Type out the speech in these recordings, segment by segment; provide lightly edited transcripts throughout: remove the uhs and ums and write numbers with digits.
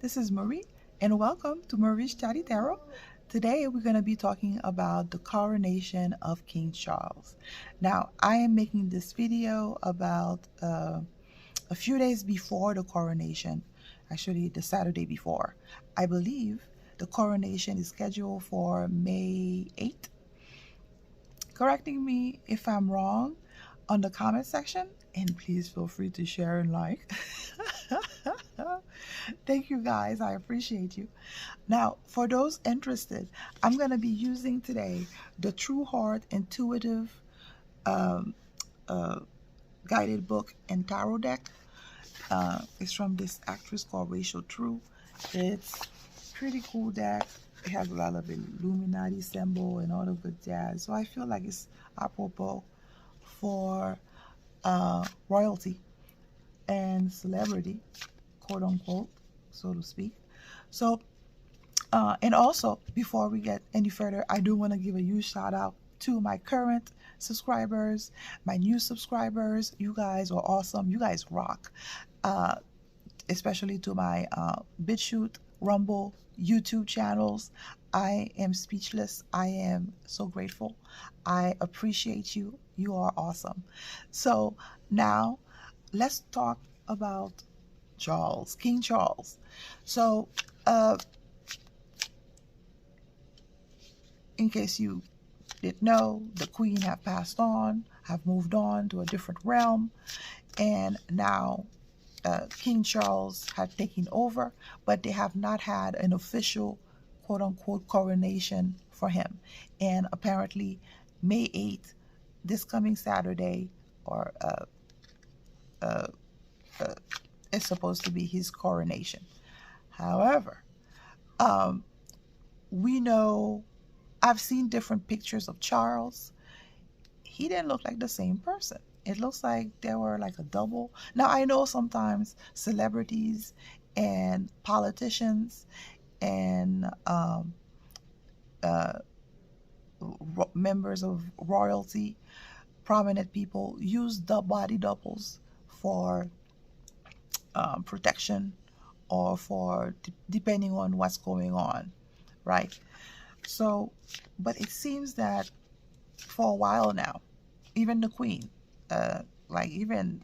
this is Marie, and welcome to Marie's Chatty Tarot. Today we're going to be talking about the coronation of King Charles. Now, I am making this video about a few days before the coronation, actually the Saturday before. I believe the coronation is scheduled for May 8th. Correcting me if I'm wrong on the comment section, and please feel free to share and like. Thank you guys, I appreciate you. Now, for those interested, I'm going to be using today the True Heart Intuitive guided book and tarot deck. It's from this actress called Rachel True. It's pretty cool deck. It has a lot of Illuminati symbol and all the good jazz. So I feel like it's apropos for royalty and celebrity, quote unquote, so to speak. So, and also, before we get any further, I do want to give a huge shout out to my current subscribers, my new subscribers. You guys are awesome. You guys rock. Especially to my BitChute, Rumble, YouTube channels. I am speechless. I am so grateful. I appreciate you. You are awesome. So now let's talk about Charles, King Charles. So in case you didn't know, the Queen have passed on, have moved on to a different realm, and now King Charles had taken over, but they have not had an official quote-unquote coronation for him. And apparently May 8th, this coming Saturday, or is supposed to be his coronation. However, we know, I've seen different pictures of Charles. He didn't look like the same person. It looks like they were like a double. Now, I know sometimes celebrities and politicians and members of royalty, prominent people, use the body doubles for protection or for depending on what's going on, right? So, but it seems that for a while now, even the Queen, like even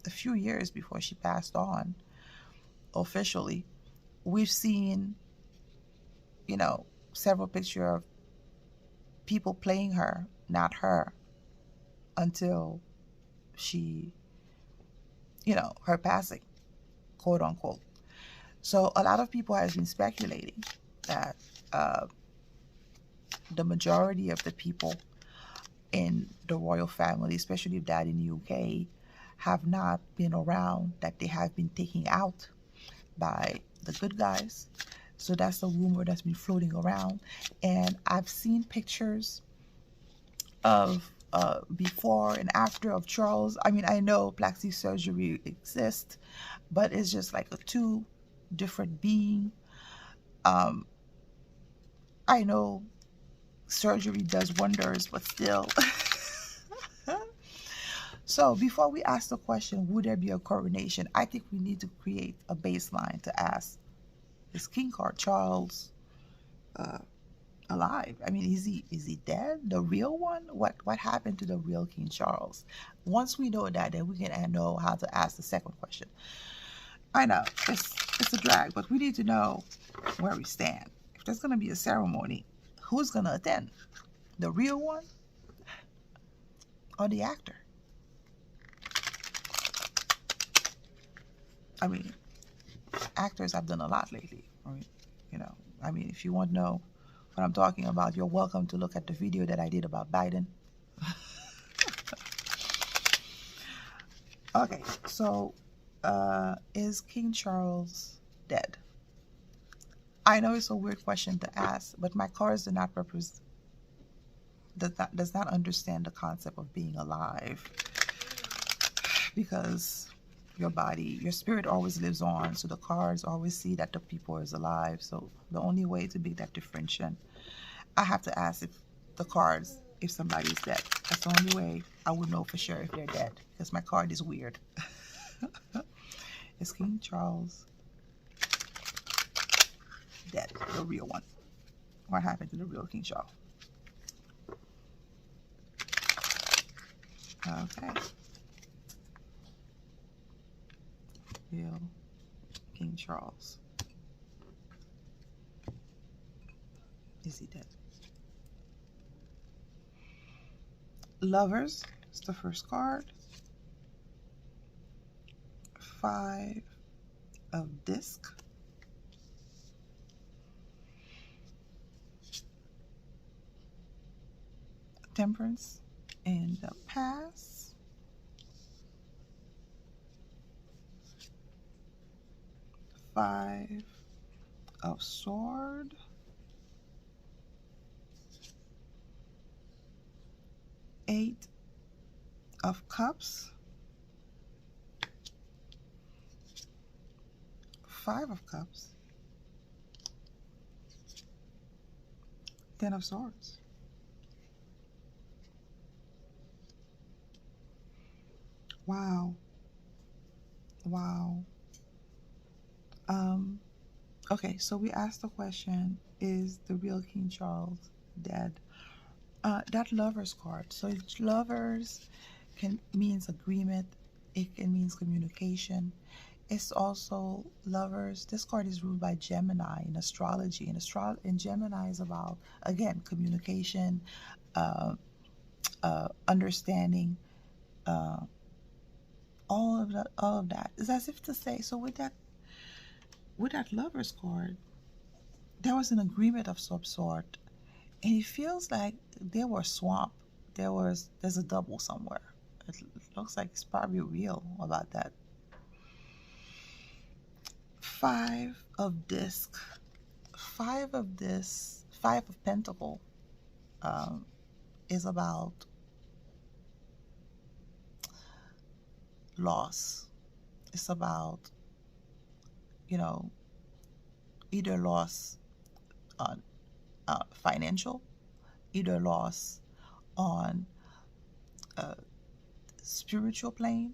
a few years before she passed on officially, we've seen, you know, several pictures of people playing her, not her, until she, you know, her passing, quote unquote. So a lot of people have been speculating that the majority of the people in the royal family, especially that in the UK, have not been around, that they have been taken out by the good guys. So that's the rumor that's been floating around. And I've seen pictures of before and after of Charles. I mean, I know plastic surgery exists, but it's just like a two different being. I know surgery does wonders, but still. So before we ask the question, would there be a coronation, I think we need to create a baseline to ask, is King Charles alive? I mean, is he dead? The real one? What happened to the real King Charles? Once we know that, then we can know how to ask the second question. I know it's a drag, but we need to know where we stand. If there's gonna be a ceremony, who's gonna attend? The real one or the actor? I mean, actors have done a lot lately. I mean, you know, I mean, if you want to know what I'm talking about, you're welcome to look at the video that I did about Biden. Okay, so is King Charles dead? I know it's a weird question to ask, but my cards do not does not understand the concept of being alive, because your body, your spirit always lives on, so the cards always see that the people is alive. So the only way to make that differentiation, I have to ask if the cards, if somebody's dead. That's the only way I would know for sure if they're dead, because my card is weird. Is King Charles dead, the real one? What happened to the real King Charles? Okay. Real King Charles. Is he dead? Lovers is the first card. 5 of disc. Temperance in the past. 5 of sword. 8 of cups. 5 of cups. 10 of swords. Wow. Wow. Okay, so we asked the question, is the real King Charles dead? That lovers card. So lovers can means agreement. It can means communication. It's also lovers. This card is ruled by Gemini in astrology. And Gemini is about, again, communication, understanding, all of that. All of that. It's as if to say. So with that lovers card, there was an agreement of some sort, and it feels like there was swamp. There's a double somewhere. It looks like it's probably real about that. 5 of disc. 5 of this. 5 of pentacle is about loss. It's about, either loss on financial, either loss on spiritual plane,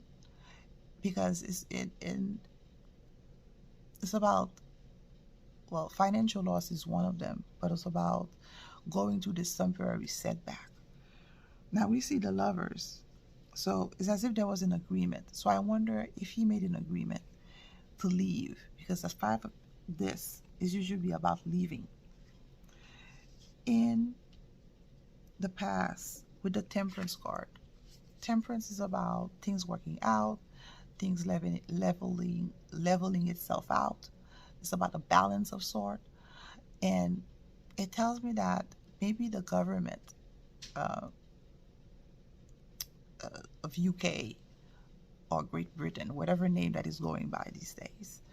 because it's about, well, financial loss is one of them, but it's about going through this temporary setback. Now we see the lovers, so it's as if there was an agreement. So I wonder if he made an agreement to leave, because the 5 of this is usually about leaving. In the past, with the temperance card, temperance is about things working out, things leveling itself out. It's about a balance of sort, and it tells me that maybe the government of UK or Great Britain, whatever name that is going by these days,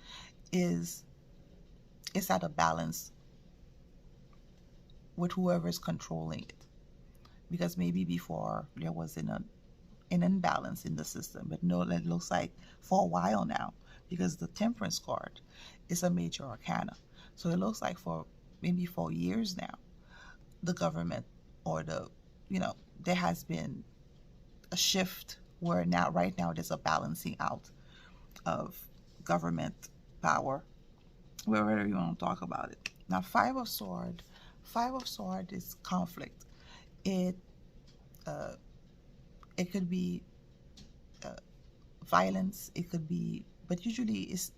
is at a balance with whoever is controlling it. Because maybe before there was an imbalance in the system, but no, it looks like for a while now, because the temperance card is a major arcana. So it looks like for maybe 4 years now, the government or there has been a shift where right now there's a balancing out of government power, wherever you want to talk about it. Now, 5 of sword is conflict. It could be violence. It could be, but usually it's,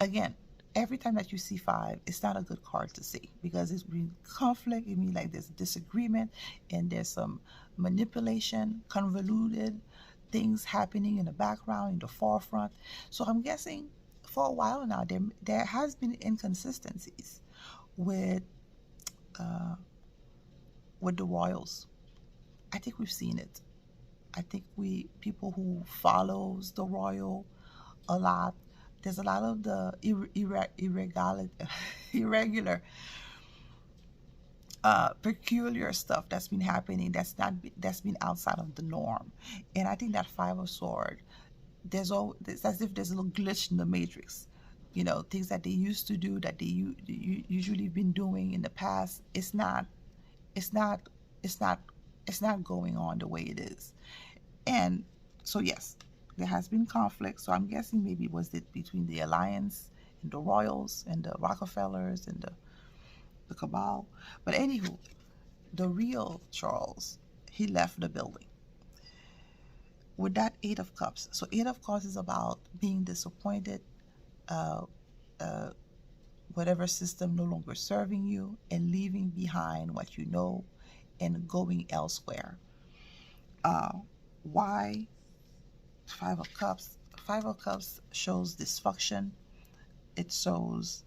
again, every time that you see 5, it's not a good card to see, because it's been conflict. It means like there's disagreement and there's some manipulation, convoluted things happening in the background, in the forefront. So I'm guessing for a while now there has been inconsistencies with the royals. I think we've seen it. I think people who follows the royal a lot, there's a lot of the irregular, peculiar stuff that's been happening that's been outside of the norm. And I think that 5 of sword, it's as if there's a little glitch in the matrix. Things that they used to do, that they usually been doing in the past, it's not going on the way it is. And so yes, there has been conflict. So I'm guessing maybe was it between the alliance and the royals and the Rockefellers and the cabal. But anywho, the real Charles, he left the building with that Eight of Cups. So Eight of Cups is about being disappointed, uh, uh, whatever system no longer serving you, and leaving behind what you know and going elsewhere. Why Five of Cups? Five of Cups shows dysfunction. It shows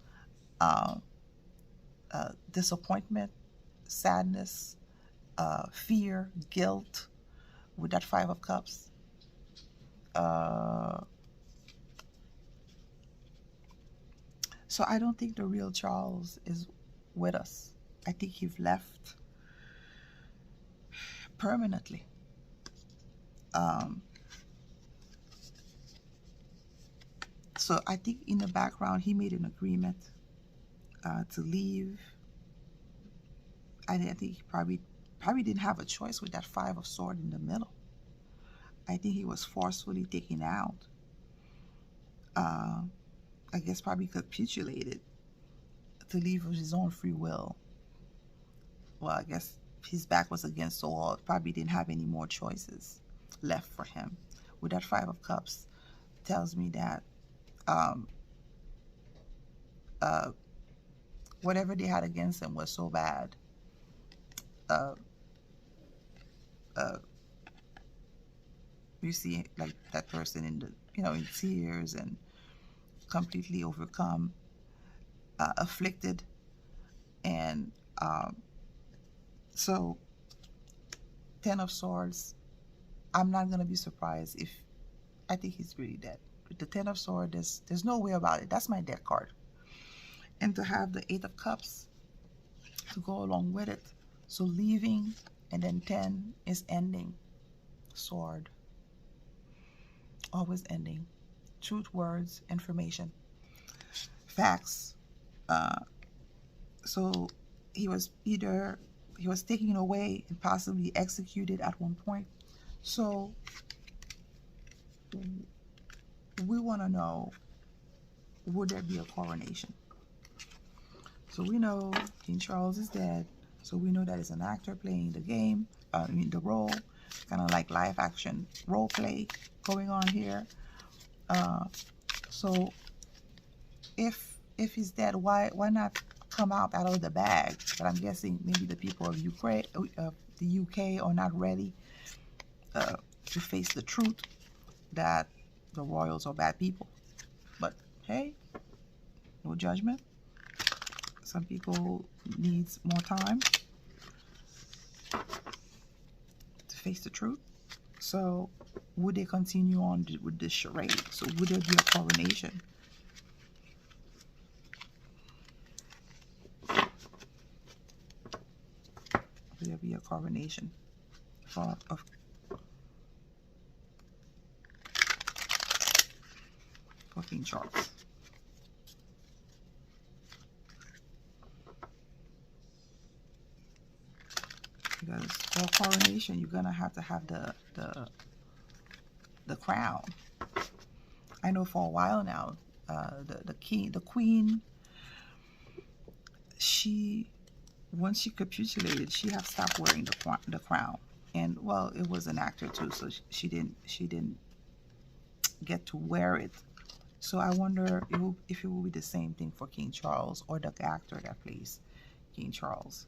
uh, disappointment, sadness, fear, guilt with that Five of Cups. Uh, so I don't think the real Charles is with us. I think he's left permanently. Um, so I think in the background he made an agreement to leave. I think he probably didn't have a choice with that Five of Swords in the middle. I think he was forcefully taken out. I guess probably capitulated to leave of his own free will. Well, I guess his back was against the wall. Probably didn't have any more choices left for him. With that Five of Cups, tells me that um, uh, whatever they had against him was so bad. Uh, uh, you see, like that person in the, in tears and completely overcome, afflicted, and so Ten of Swords. I'm not gonna be surprised if I think he's really dead. With the Ten of Swords, there's no way about it. That's my dead card. And to have the Eight of Cups to go along with it. So leaving, and then 10 is ending. Sword. Always ending. Truth, words, information, facts. So he was taken away and possibly executed at one point. So we want to know, would there be a coronation? So we know King Charles is dead. So we know that it's an actor playing the game, the role, kind of like live action role play going on here. So if he's dead, why not come out of the bag? But I'm guessing maybe the people of Ukraine, the UK, are not ready to face the truth that the royals are bad people. But hey, no judgment. Some people needs more time to face the truth. So would they continue on with this charade? So would there be a coronation? Would there be a coronation for King Charles? Because for coronation, you're gonna have to have the crown. I know for a while now, the queen, once she capitulated, she have stopped wearing the crown. And well, it was an actor too, so she didn't get to wear it. So I wonder if it will be the same thing for King Charles, or the actor that plays King Charles.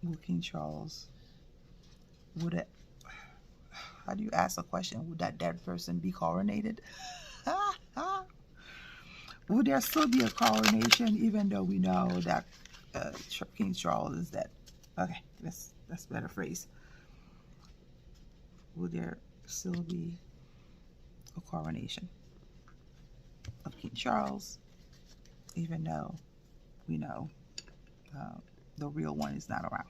Will King Charles, how do you ask a question? Would that dead person be coronated? Would there still be a coronation even though we know that King Charles is dead? Okay, that's a better phrase. Would there still be a coronation of King Charles even though we know the real one is not around?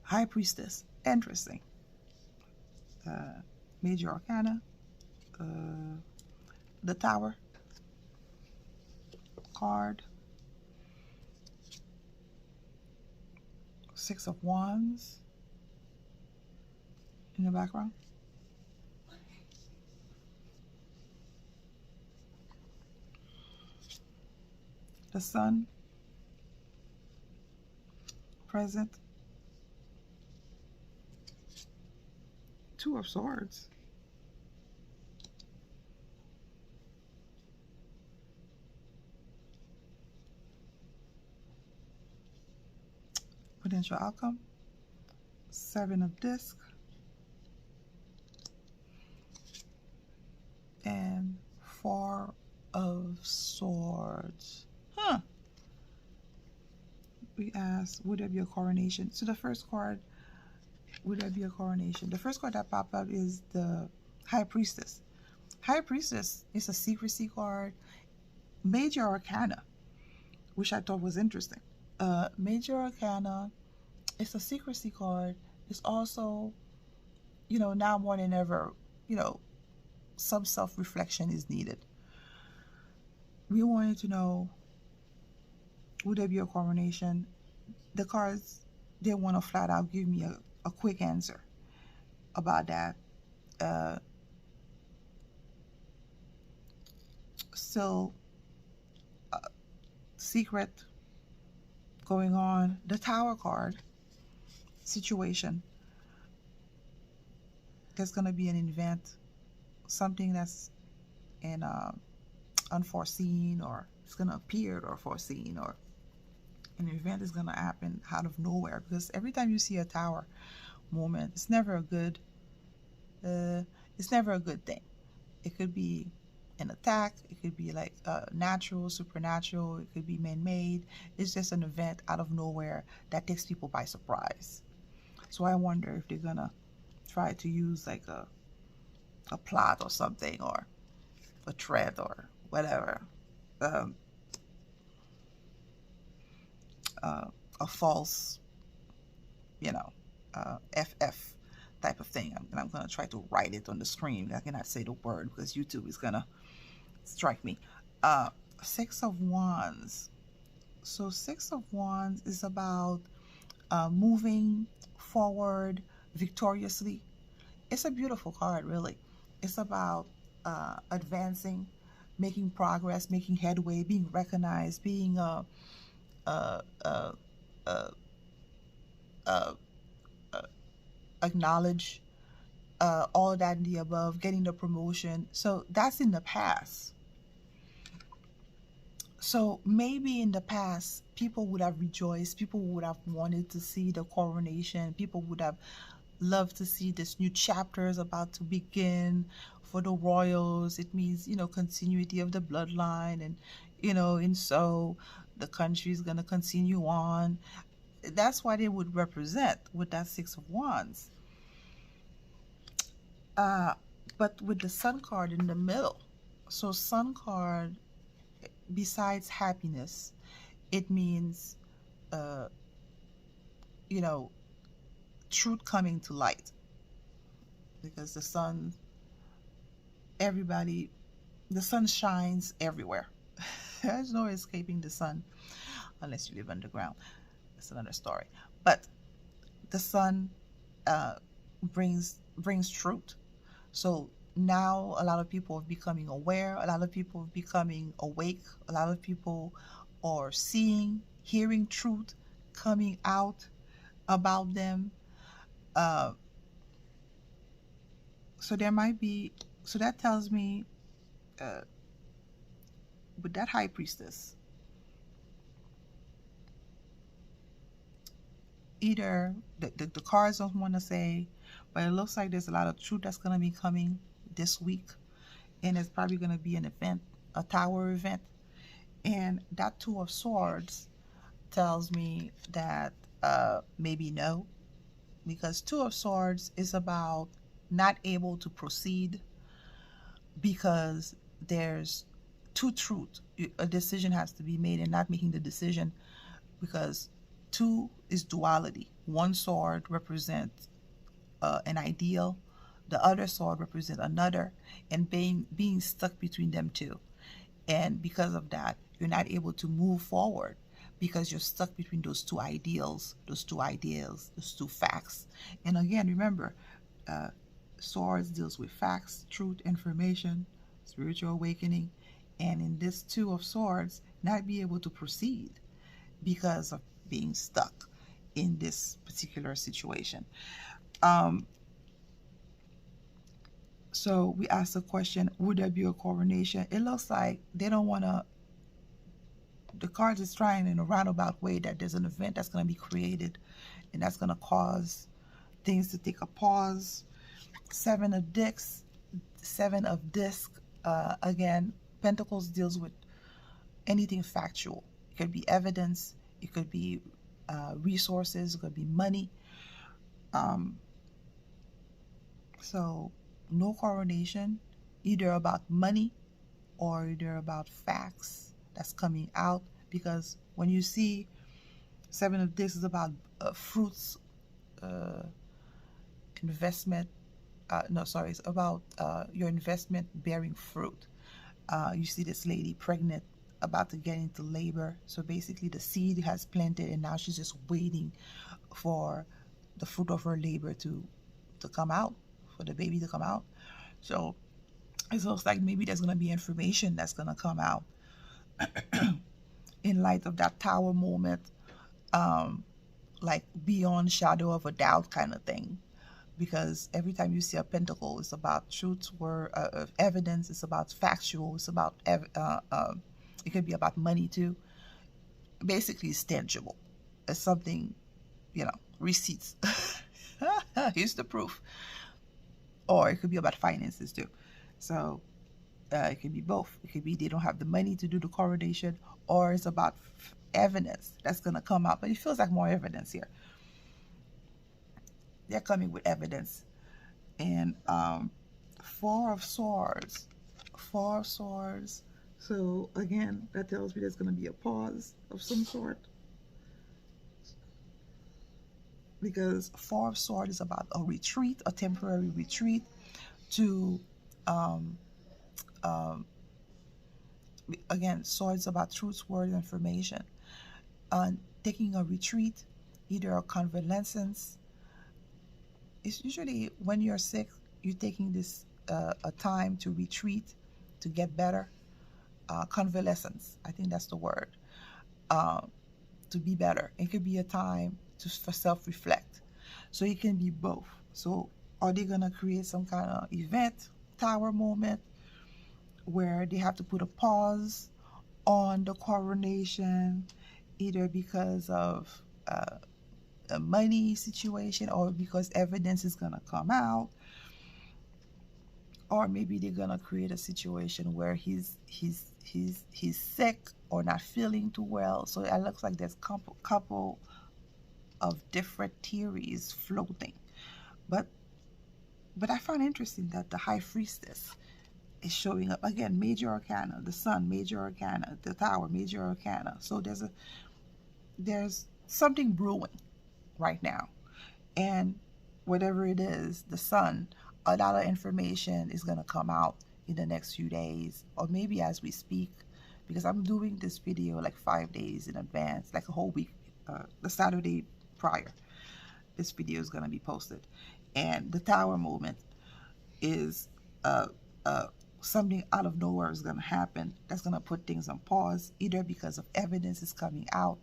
High Priestess, interesting. Major Arcana, the Tower card, Six of Wands in the background. The Sun, present, Two of Swords, potential outcome, Seven of Disc, and Four of Swords. Huh. We asked, would there be a coronation? So the first card, would there be a coronation? The first card that popped up is the High Priestess. High Priestess is a secrecy card, Major Arcana, which I thought was interesting. Major Arcana, it's a secrecy card. It's also, now more than ever, some self-reflection is needed. We wanted to know, would there be a coronation? The cards, they want to flat out give me a quick answer about that. Still secret going on. The Tower card, situation. There's going to be an event, something that's in unforeseen, or it's going to appear or foreseen, or an event is going to happen out of nowhere. Because every time you see a Tower moment, it's never a good thing. It could be an attack, it could be like natural, supernatural, it could be man-made. It's just an event out of nowhere that takes people by surprise. So I wonder if they're gonna try to use like a plot or something, or a threat or whatever, a false, FF type of thing. And I'm going to try to write it on the screen. I cannot say the word because YouTube is going to strike me. Six of Wands. So Six of Wands is about moving forward victoriously. It's a beautiful card, really. It's about advancing, making progress, making headway, being recognized, being acknowledged, all that and the above, getting the promotion. So that's in the past. So maybe in the past, people would have rejoiced, people would have wanted to see the coronation, people would have loved to see this new chapter is about to begin for the royals. It means, continuity of the bloodline, and, and so the country is going to continue on. That's what it would represent with that Six of Wands. But with the Sun card in the middle, so Sun card, besides happiness, it means, truth coming to light. Because the sun, the sun shines everywhere. There's no escaping the sun unless you live underground. That's another story. But the sun brings truth. So now a lot of people are becoming aware, a lot of people are becoming awake, a lot of people are seeing, hearing truth coming out about them. So there might be, so that tells me with that High Priestess, either the cards don't want to say, but it looks like there's a lot of truth that's going to be coming this week, and it's probably going to be an event, a Tower event. And that Two of Swords tells me that maybe no, because Two of Swords is about not able to proceed because there's two truths. A decision has to be made, and not making the decision because two is duality. One sword represents an ideal, the other sword represents another, and being stuck between them two. And because of that, you're not able to move forward because you're stuck between those two ideals, those two facts. And again, remember, swords deals with facts, truth, information, spiritual awakening. And in this Two of Swords, not be able to proceed because of being stuck in this particular situation. So we asked the question, would there be a coronation? It looks like they don't want to, the cards is trying in a roundabout way that there's an event that's going to be created and that's going to cause things to take a pause. Seven of discs, again, Pentacles deals with anything factual. It could be evidence, it could be resources, it could be money. So no coronation, either about money or either about facts that's coming out, because when you see Seven of Discs is about fruits, investment. No, sorry, it's about your investment bearing fruit. You see this lady pregnant, about to get into labor. So basically the seed has planted and now she's just waiting for the fruit of her labor to come out, for the baby to come out. So it looks like maybe there's going to be information that's going to come out in light of that tower moment, like beyond shadow of a doubt kind of thing. Because every time you see a pentacle, it's about truth, word, evidence. It's about factual. It's about it could be about money too. Basically, it's tangible. It's something, receipts. Here's the proof. Or it could be about finances too. So it could be both. It could be they don't have the money to do the coronation, or it's about evidence that's going to come out. But it feels like more evidence here. They're coming with evidence. And Four of Swords. So again, that tells me there's going to be a pause of some sort. Because Four of Swords is about a retreat, a temporary retreat to, again, Swords about truth, word, information. Taking a retreat, either a convalescence. It's usually when you're sick, you're taking this a time to retreat, to get better. Convalescence, I think that's the word. To be better. It could be a time for self-reflect. So it can be both. So are they going to create some kind of event, tower moment, where they have to put a pause on the coronation, either because of a money situation or because evidence is going to come out? Or maybe they're going to create a situation where he's sick or not feeling too well. So it looks like there's couple of different theories floating. But I found interesting that the High Priestess is showing up again. Major Arcana, the Sun, Major Arcana, the Tower, Major Arcana. So there's something brewing right now. And whatever it is, the Sun, a lot of information is going to come out in the next few days, or maybe as we speak, because I'm doing this video like 5 days in advance, like a whole week, the Saturday prior. This video is going to be posted. And the Tower moment is something out of nowhere is going to happen that's going to put things on pause, either because of evidence is coming out,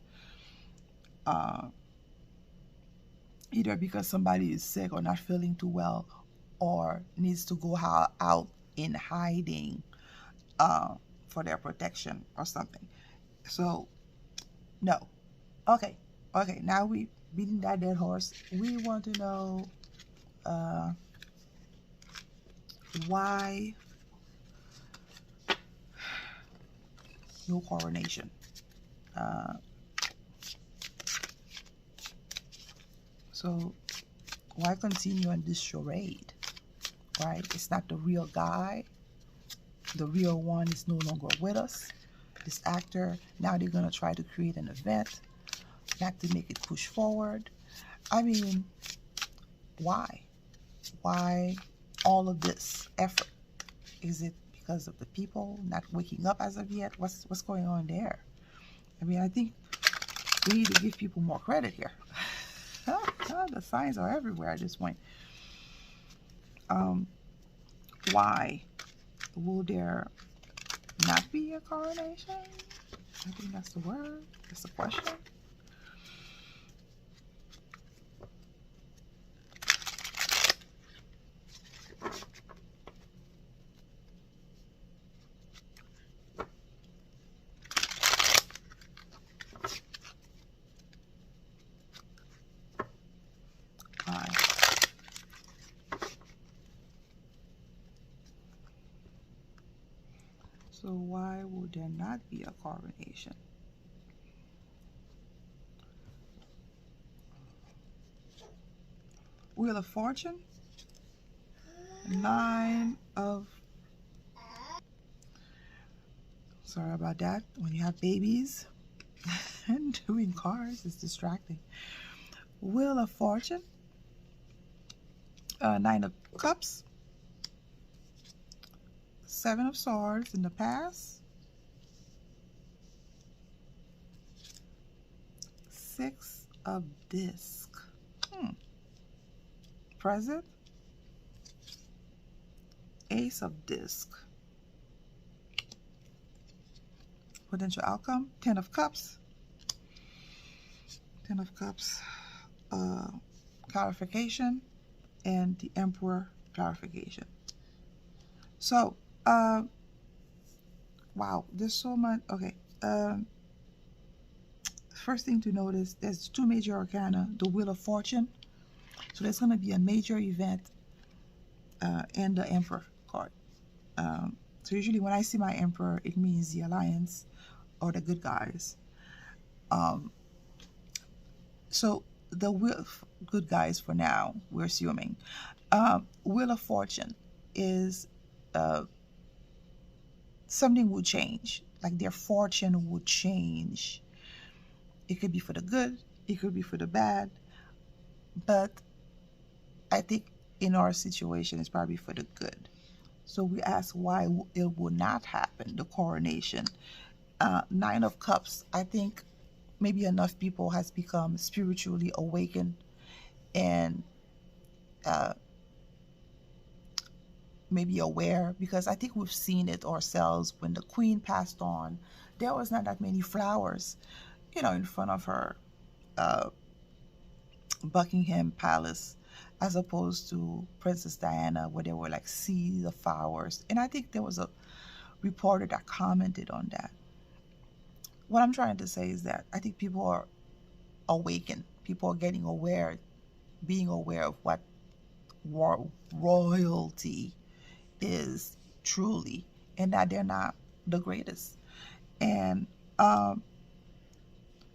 either because somebody is sick or not feeling too well, or needs to go out in hiding for their protection or something. So, no. Okay, now we beating that dead horse. We want to know why no coronation. So why continue on this charade, right? It's not the real guy. The real one is no longer with us. This actor, now they're going to try to create an event, not to make it push forward. I mean, why? Why all of this effort? Is it because of the people not waking up as of yet? What's going on there? I mean, I think we need to give people more credit here. The signs are everywhere at this point. Why will there not be a coronation? I think that's the word. That's the question. Why? So why would there not be a coronation? Wheel of Fortune, 9 of, sorry about that, when you have babies and doing cards, it's distracting. Wheel of Fortune, 9 of Cups, 7 of Swords in the past, 6 of Disc, present, Ace of Disc, potential outcome, 10 of Cups, 10 of Cups, clarification, and the Emperor clarification. So, wow, there's so much. Okay, first thing to notice, there's 2 major arcana, the Wheel of Fortune. So there's going to be a major event and the Emperor card. So usually when I see my Emperor, it means the Alliance or the good guys. So the good guys for now, we're assuming. Wheel of Fortune is something will change, like their fortune will change. It could be for the good, it could be for the bad, but I think in our situation it's probably for the good. So we ask why it will not happen, the coronation. 9 of Cups, I think maybe enough people has become spiritually awakened and maybe aware, because I think we've seen it ourselves. When the Queen passed on, there was not that many flowers, in front of her Buckingham Palace, as opposed to Princess Diana, where there were like seas of flowers. And I think there was a reporter that commented on that. What I'm trying to say is that I think people are awakened. People are getting aware, being aware of what royalty is truly, and that they're not the greatest. And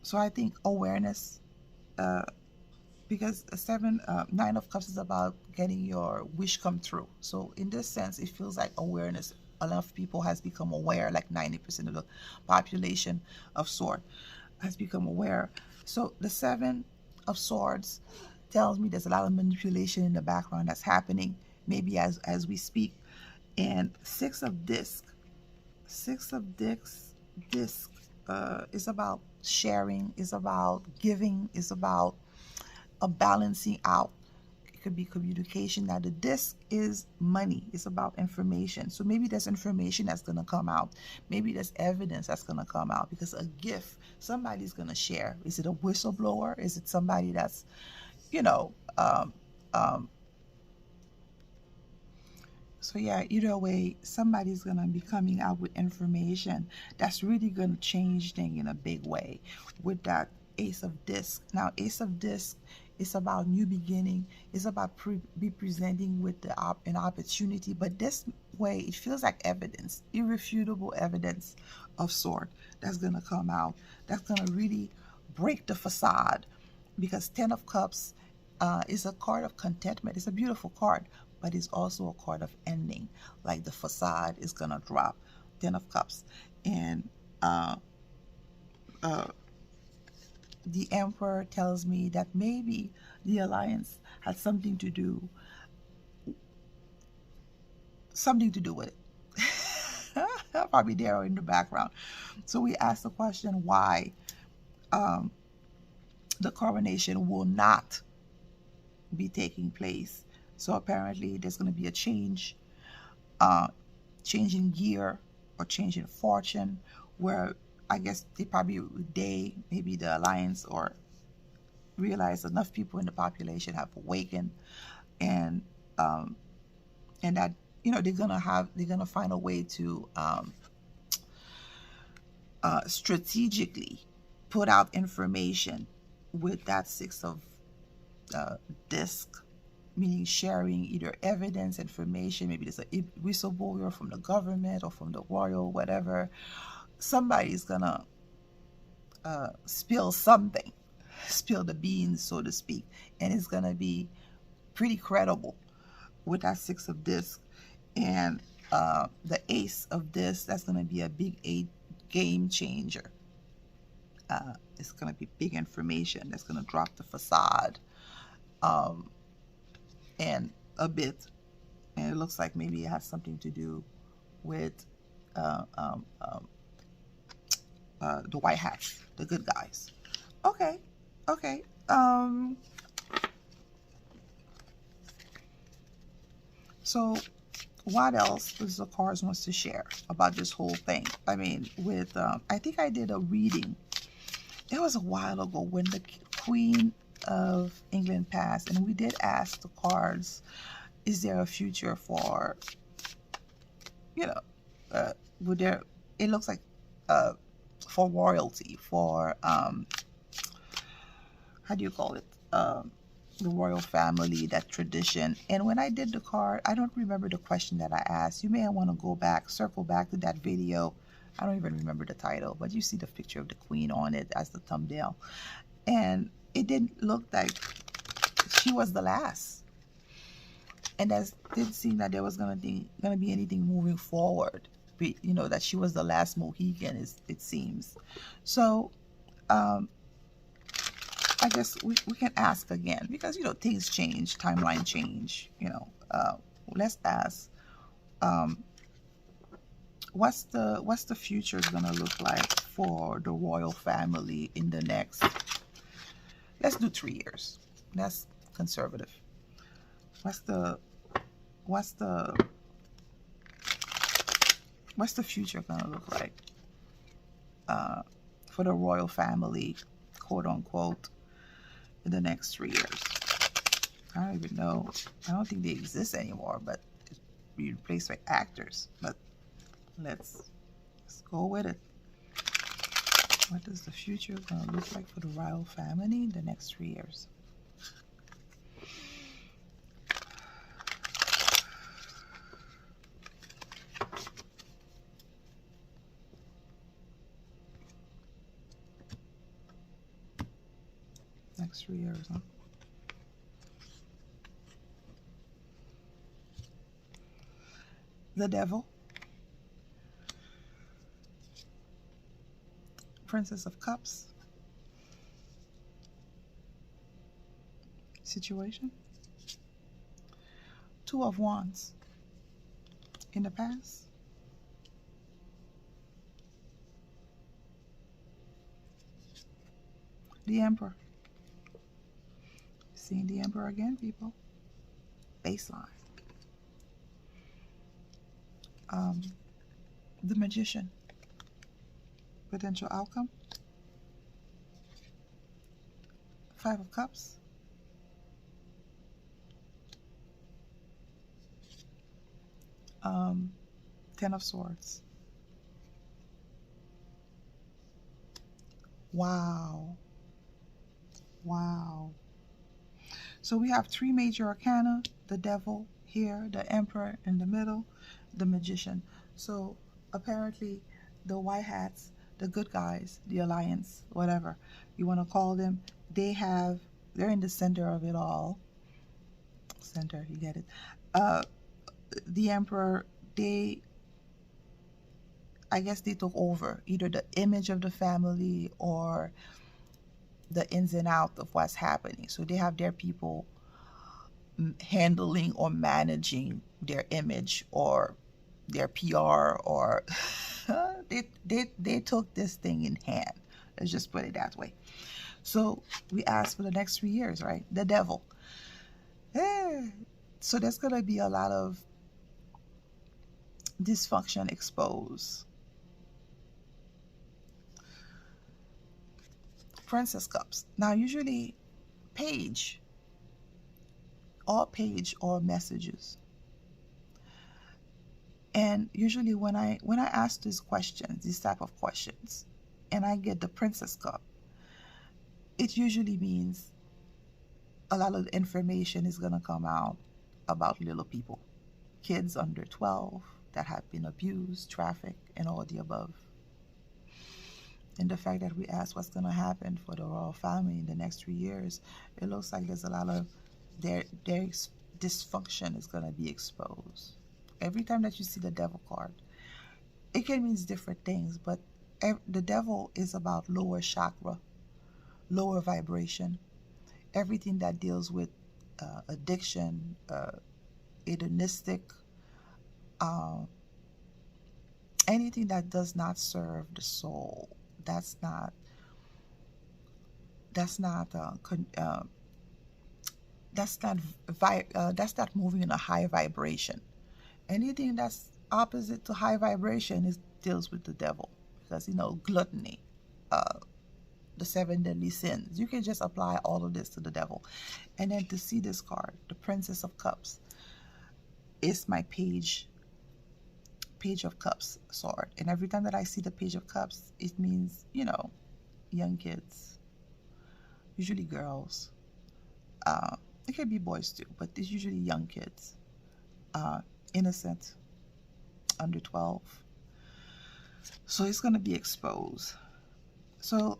so I think awareness, because 9 of Cups is about getting your wish come true. So in this sense, it feels like awareness. Enough people has become aware, like 90% of the population of Sword has become aware. So the 7 of Swords tells me there's a lot of manipulation in the background that's happening, maybe as we speak. And 6 of Disc, disc is about sharing, is about giving, is about a balancing out. It could be communication. Now the disc is money. It's about information. So maybe there's information that's going to come out. Maybe there's evidence that's going to come out, because a gift somebody's going to share. Is it a whistleblower? Is it somebody that's, so yeah, either way, somebody's going to be coming out with information that's really going to change things in a big way with that Ace of Disc. Now, Ace of Disc is about new beginning. It's about be presenting with an opportunity. But this way, it feels like evidence, irrefutable evidence of sort that's going to come out. That's going to really break the facade, because 10 of Cups is a card of contentment. It's a beautiful card, but it's also a card of ending. Like the facade is going to drop. 10 of Cups. And the Emperor tells me that maybe the Alliance had something to do with it. Probably there or in the background. So we ask the question why the coronation will not be taking place. So apparently there's going to be a change in gear or change in fortune, where I guess maybe the alliance, or realize enough people in the population have awakened, and um, and that they're gonna find a way to strategically put out information with that six of disc, meaning sharing either evidence, information. Maybe there's a whistleblower from the government or from the royal, whatever. Somebody's gonna spill something, spill the beans, so to speak, and it's gonna be pretty credible with that six of disc. And the ace of this, that's gonna be a big game changer. It's gonna be big information that's gonna drop the facade, um, and a bit. And it looks like maybe it has something to do with uh, um, um, the white hats, the good guys. Okay, okay. So what else does the cards wants to share about this whole thing? I mean, with I think I did a reading. It was a while ago when the Queen of England passed, and we did ask the cards, is there a future for, would there, it looks like for royalty, for how do you call it, the royal family, that tradition. And when I did the card, I don't remember the question that I asked. You may want to go back, circle back to that video. I don't even remember the title, but you see the picture of the queen on it as the thumbnail, and it didn't look like she was the last, and that didn't seem that there was gonna be anything moving forward. That she was the last Mohican, it seems. So I guess we can ask again, because things change, timeline change. Let's ask, what's the future gonna look like for the royal family in the next, let's do 3 years. That's conservative. What's the future gonna look like for the royal family, quote unquote, in the next 3 years? I don't even know. I don't think they exist anymore, but be replaced by actors. But let's go with it. What is the future gonna look like for the royal family in the next 3 years? Next 3 years, huh? The Devil, Princess of Cups, situation, Two of Wands, in the past, the Emperor. Seeing the Emperor again, people. Baseline. The Magician, potential outcome, Five of Cups, Ten of Swords. Wow. Wow. So we have 3 major arcana: the Devil here, the Emperor in the middle, the Magician. So apparently the white hats, the good guys, the alliance, whatever you want to call them, they're in the center of it all. Center, you get it. The Emperor, I guess they took over either the image of the family or the ins and outs of what's happening. So they have their people handling or managing their image or their PR, or they took this thing in hand. Let's just put it that way. So we asked for the next 3 years, right? The Devil. So there's gonna be a lot of dysfunction exposed. Princess Cups. Now, usually page or messages. And usually when I ask these questions, these type of questions, and I get the Princess Cup, it usually means a lot of information is going to come out about little people, kids under 12 that have been abused, trafficked, and all the above. And the fact that we ask what's going to happen for the royal family in the next 3 years, it looks like there's a lot of their dysfunction is going to be exposed. Every time that you see the devil card, it can mean different things, but the devil is about lower chakra, lower vibration, everything that deals with addiction, hedonistic, anything that does not serve the soul. That's not moving in a high vibration. Anything that's opposite to high vibration deals with the devil, because gluttony, the 7 deadly sins. You can just apply all of this to the devil. And then to see this card, the Princess of Cups, is my Page of Cups sword. And every time that I see the Page of Cups, it means, young kids, usually girls. It can be boys too, but it's usually young kids, innocent, under 12. So it's going to be exposed. So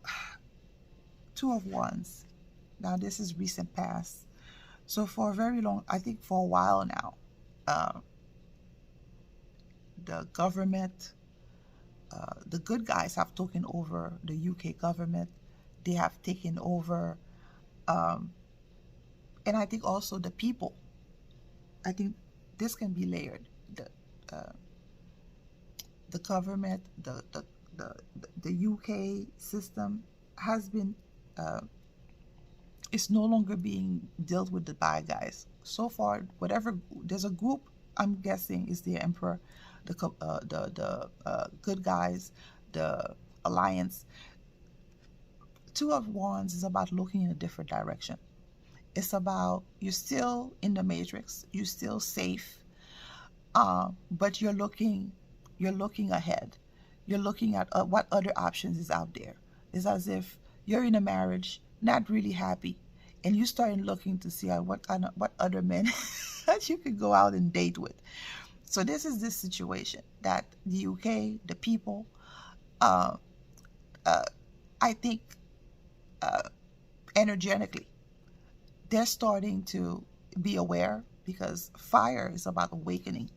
2 of Wands. Now this is recent past. So for a very long, I think for a while now, the government, the good guys have taken over the UK government. They have taken over, and I think also the people. I think this can be layered. The government, the UK system has been, it's no longer being dealt with the bad guys. So far, there's a group, I'm guessing, is the Emperor, the good guys, the Alliance. 2 of Wands is about looking in a different direction. It's about, you're still in the matrix, you're still safe, but you're looking ahead. You're looking at what other options is out there. It's as if you're in a marriage, not really happy, and you start looking to see what other men that you could go out and date with. So this is this situation that the UK, the people, I think, energetically, they're starting to be aware, because fire is about awakening,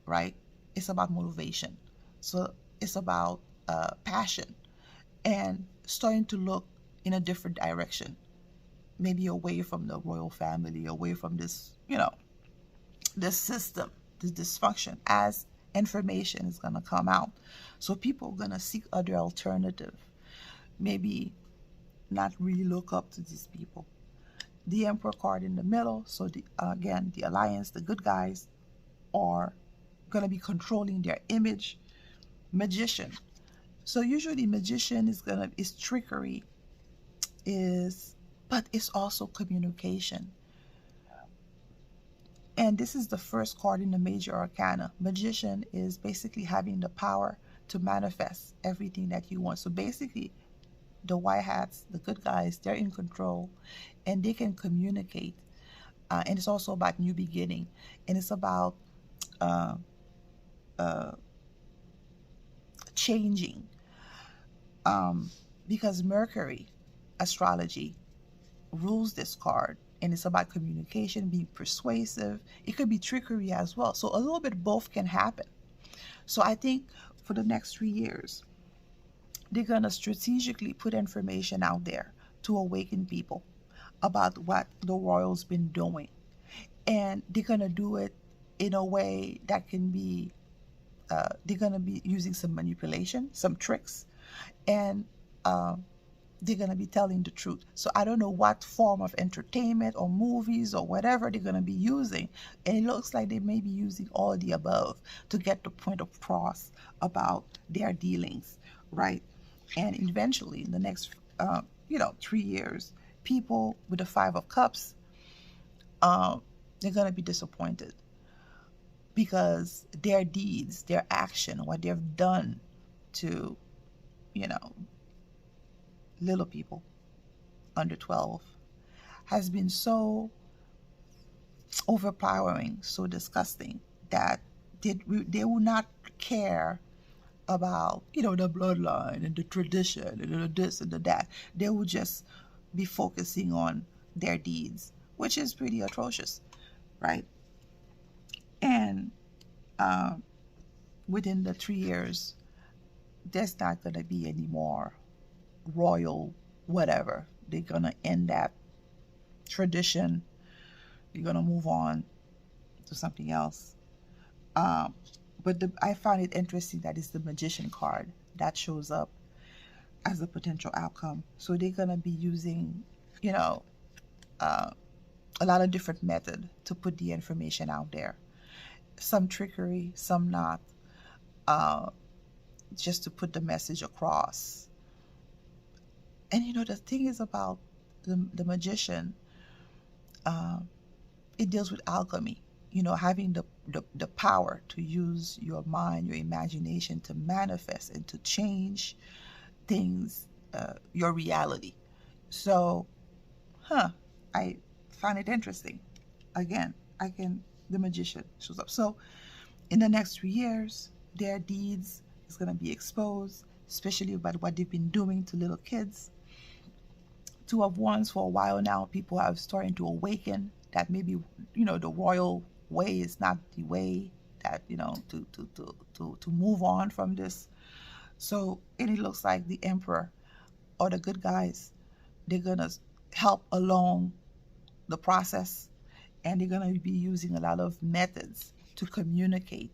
right? It's about motivation. So it's about passion, and starting to look in a different direction, maybe away from the royal family, away from this, this system, this dysfunction, as information is going to come out. So people are going to seek other alternative, maybe not really look up to these people. The Emperor card in the middle. So again, the Alliance, the good guys, are going to be controlling their image. Magician. So usually magician is trickery, but it's also communication. And this is the first card in the major arcana. Magician is basically having the power to manifest everything that you want. So basically, the white hats, the good guys, they're in control, and they can communicate. And it's also about new beginning, and it's about changing, because Mercury astrology rules this card, and it's about communication, being persuasive. It could be trickery as well. So a little bit both can happen. So I think for the next 3 years, they're going to strategically put information out there to awaken people about what the royals been doing, and they're going to do it in a way that can be, they're going to be using some manipulation, some tricks, and they're going to be telling the truth. So I don't know what form of entertainment or movies or whatever they're going to be using, and it looks like they may be using all the above to get the point across about their dealings, right? And eventually, in the next 3 years, people with the Five of Cups, they're going to be disappointed because their deeds, their action, what they've done to, little people under 12 has been so overpowering, so disgusting that they will not care about, the bloodline and the tradition and the this and the that. They will just be focusing on their deeds, which is pretty atrocious, right? And within the 3 years, there's not going to be any more royal whatever. They're going to end that tradition. They're going to move on to something else. But I found it interesting that it's the Magician card that shows up as a potential outcome. So they're going to be using, a lot of different methods to put the information out there. Some trickery, some not, just to put the message across. And the thing is about the Magician, it deals with alchemy, having the power to use your mind, your imagination to manifest and to change things, your reality. So, I find it interesting. Again, the Magician shows up. So, in the next 3 years, their deeds is going to be exposed, especially about what they've been doing to little kids. Two of Wands, for a while now, people are starting to awaken that maybe, the royal way is not the way that, to move on from this. So, and it looks like the Emperor or the good guys, they're going to help along the process, and they're going to be using a lot of methods to communicate,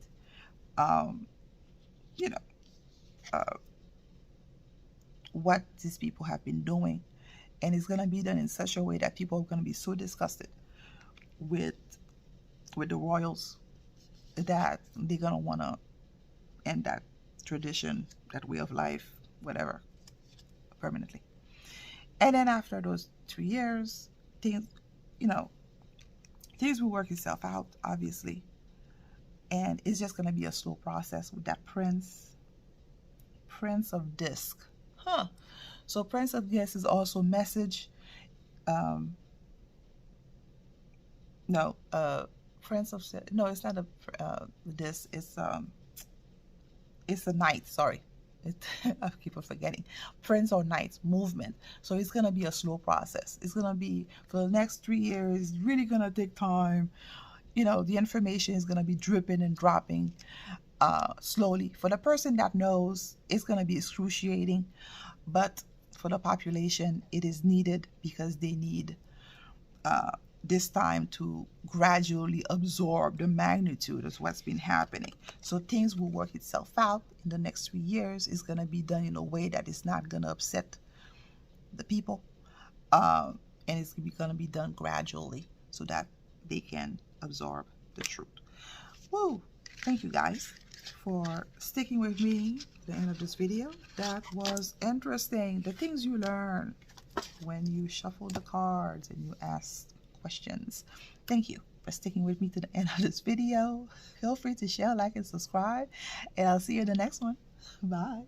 what these people have been doing. And it's going to be done in such a way that people are going to be so disgusted with the royals that they're going to want to end that tradition, that way of life, whatever, permanently. And then after those 2 years, things will work itself out, obviously. And it's just going to be a slow process with that Prince of Disc. So Prince of Disc is also message. Prince of no, it's not a disc. It's a knight. Sorry, I keep on forgetting. Prince or knight movement. So it's gonna be a slow process. It's gonna be for the next 3 years. It's really gonna take time. The information is gonna be dripping and dropping slowly. For the person that knows, it's gonna be excruciating, but for the population, it is needed because they need this time to gradually absorb the magnitude of what's been happening. So things will work itself out in the next 3 years. It's going to be done in a way that is not going to upset the people. And it's going to be done gradually so that they can absorb the truth. Woo! Thank you guys for sticking with me at the end of this video. That was interesting. The things you learn when you shuffle the cards and you ask questions. Thank you for sticking with me to the end of this video. Feel free to share, like, and subscribe, and I'll see you in the next one. Bye.